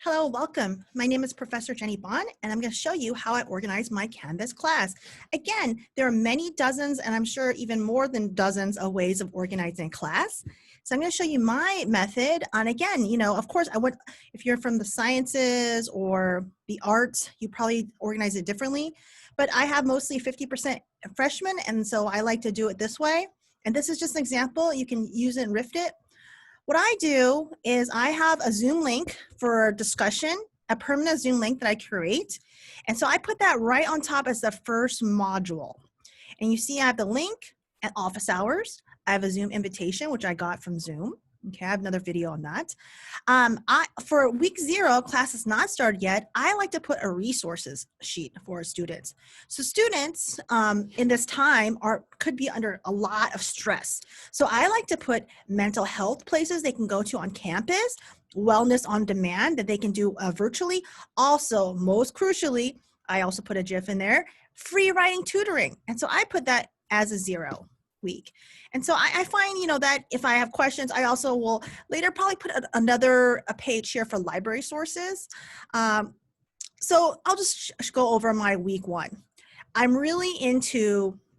Hello, welcome. My name is Professor Jenny Bond, and I'm going to show you how I organize my Canvas class. Again, there are many dozens, and I'm sure even more than dozens of ways of organizing class. So I'm going to show you my method. And again, of course, if you're from the sciences or the arts, you probably organize it differently. But I have mostly 50% freshmen, and so I like to do it this way. And this is just an example. You can use it and riff it. What I do is I have a Zoom link for discussion, a permanent Zoom link that I create. And so I put that right on top as the first module. And you see I have the link at office hours. I have a Zoom invitation, which I got from Zoom. Okay, I have another video on that. For week 0, class has not started yet, I like to put a resources sheet for students. So students in this time could be under a lot of stress. So I like to put mental health places they can go to on campus, wellness on demand that they can do virtually. Also, most crucially, I also put a GIF in there, free writing tutoring. And so I put that as a 0 week. And so I find, that if I have questions, I also will later probably put another page here for library sources. So I'll just go over my week 1. I'm really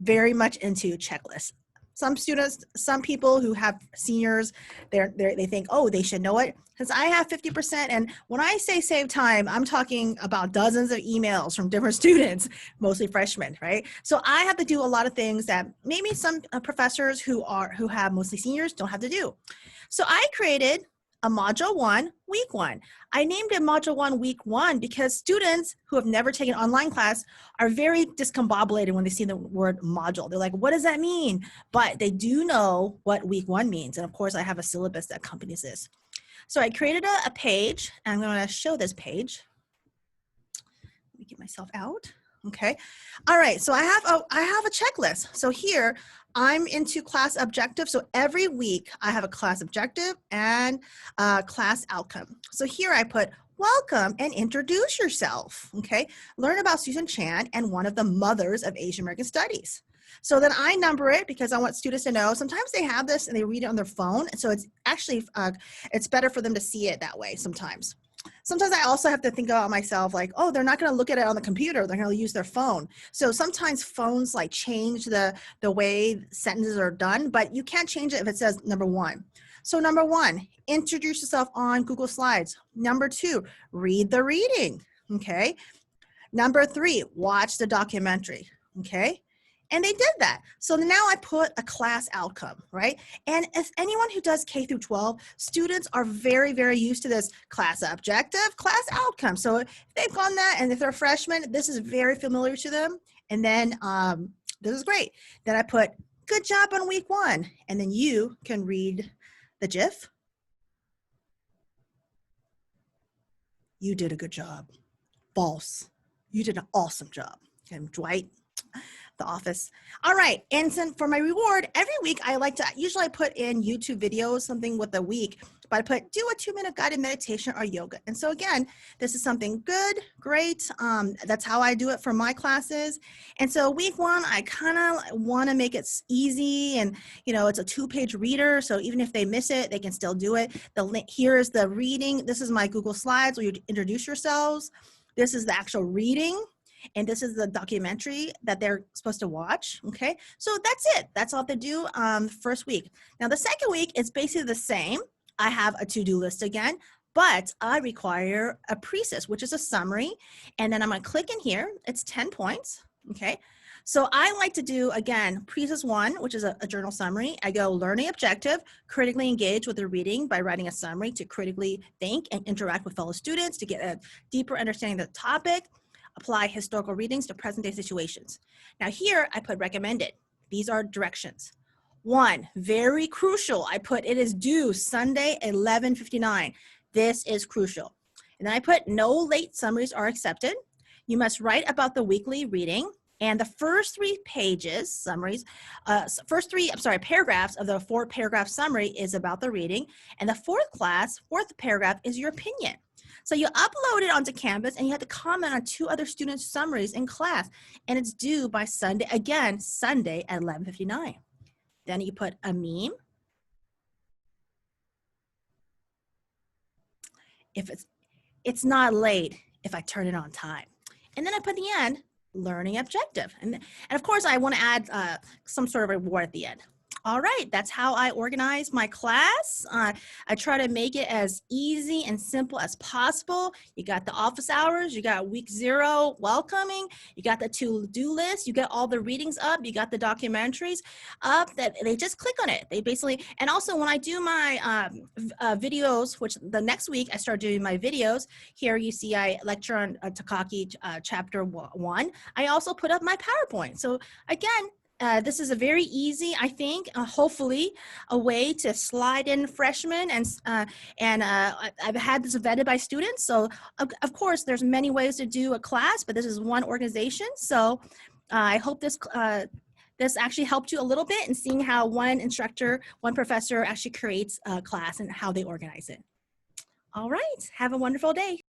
very much into checklists. Some students, some people who have seniors, they think, oh, they should know it. Because I have 50%, and when I say save time, I'm talking about dozens of emails from different students, mostly freshmen, right? So I have to do a lot of things that maybe some professors who have mostly seniors don't have to do. So I created a module 1, week 1. I named it module 1, week 1 because students who have never taken online class are very discombobulated when they see the word module. They're like, what does that mean? But they do know what week 1 means. And of course, I have a syllabus that accompanies this. So I created a page, and I'm going to show this page. Let me get myself out. Okay. All right. So I have a checklist. So here I'm into class objective. So every week I have a class objective and a class outcome. So here I put welcome and introduce yourself. Okay. Learn about Susan Chan and one of the mothers of Asian American Studies. So then I number it because I want students to know. Sometimes they have this and they read it on their phone. So it's actually, it's better for them to see it that way sometimes. Sometimes I also have to think about myself like, oh, they're not going to look at it on the computer. They're going to use their phone. So sometimes phones like change the way sentences are done, but you can't change it if it says number 1. So number 1, introduce yourself on Google Slides. Number 2, read the reading. Okay. Number 3, watch the documentary. Okay. And they did that. So now I put a class outcome, right? And as anyone who does K through 12, students are very, very used to this class objective, class outcome. So if they've gone that, and if they're freshmen, this is very familiar to them. And then this is great. Then I put good job on week 1. And then you can read the GIF. You did a good job. False. You did an awesome job. Okay, Dwight. The office. All right. And so for my reward, every week I usually I put in YouTube videos, something with the week, but I put do a 2-minute guided meditation or yoga. And so again, this is something good, great. That's how I do it for my classes. And so week 1, I kind of want to make it easy, and it's a 2-page reader. So even if they miss it, they can still do it. Here is the reading. This is my Google Slides where you introduce yourselves. This is the actual reading. And this is the documentary that they're supposed to watch, okay? So that's it. That's all they do first week. Now, the second week is basically the same. I have a to-do list again, but I require a precis, which is a summary. And then I'm going to click in here. It's 10 points, okay? So I like to do, again, precis 1, which is a journal summary. I go learning objective, critically engage with the reading by writing a summary to critically think and interact with fellow students to get a deeper understanding of the topic. Apply historical readings to present-day situations. Now here, I put recommended. These are directions. 1, very crucial. I put it is due Sunday, 11:59. This is crucial. And then I put no late summaries are accepted. You must write about the weekly reading. And the first 3 pages, summaries, paragraphs of the 4-paragraph summary is about the reading. And the fourth paragraph is your opinion. So you upload it onto Canvas and you have to comment on 2 other students' summaries in class. And it's due by Sunday, again, Sunday at 11:59. Then you put a meme. If it's not late if I turn it on time. And then I put the end, learning objective. And of course, I want to add some sort of reward at the end. All right, that's how I organize my class. I try to make it as easy and simple as possible. You got the office hours, you got week 0 welcoming, you got the to-do list, you got all the readings up, you got the documentaries up that they just click on it. They basically, and also when I do my videos, which the next week I start doing my videos, here you see I lecture on Takaki chapter 1. I also put up my PowerPoint. So again, this is a very easy, I think, hopefully, a way to slide in freshmen, and I've had this vetted by students. So, of course, there's many ways to do a class, but this is one organization. So, I hope this actually helped you a little bit in seeing how one instructor, one professor actually creates a class and how they organize it. All right, have a wonderful day.